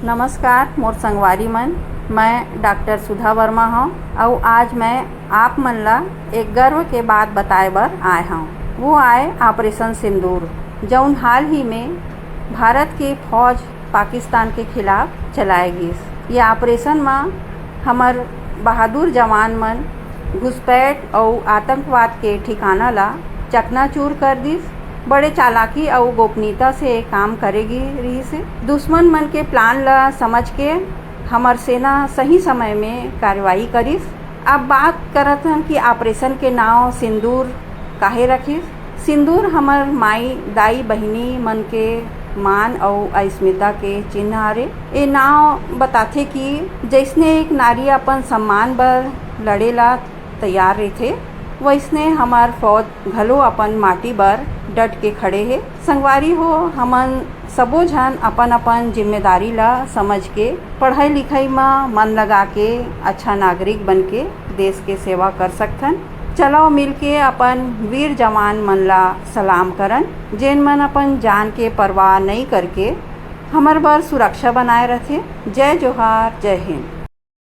नमस्कार मोर संगवारी मन। मैं डॉक्टर सुधा वर्मा हूँ और आज मैं आप मन ला एक गर्व के बात बताए बर आए हूँ। वो आए ऑपरेशन सिंदूर, जौन हाल ही में भारत की फौज पाकिस्तान के खिलाफ चलाए गिस। ये ऑपरेशन में हमर बहादुर जवान मन घुसपैठ और आतंकवाद के ठिकाना ला चकनाचूर कर दिस। बड़े चालाकी और गोपनीयता से काम करेगी रही से दुश्मन मन के प्लान ला समझ के हमर सेना सही समय में कार्रवाई करिस। अब बात करत हन कि ऑपरेशन के नाव सिंदूर काहे रखिस। सिंदूर हमर माई दाई बहिनी मन के मान और अस्मिता के चिन्ह हारे। ये नाव बताथे कि जैसने एक नारी अपन सम्मान बर लड़ेला तैयार रहथे, वैसने हमार फौज घलो अपन माटी बर डट के खड़े है। संगवारी हो, हमन सबो झन अपन अपन जिम्मेदारी ला समझ के पढ़ाई लिखाई में मन लगा के अच्छा नागरिक बन के देश के सेवा कर सकथन। चलो मिलके अपन वीर जवान मन ला सलाम करन, जेन मन अपन जान के परवाह नहीं करके हमर बर सुरक्षा बनाए रथे। जय जोहार, जय हिंद।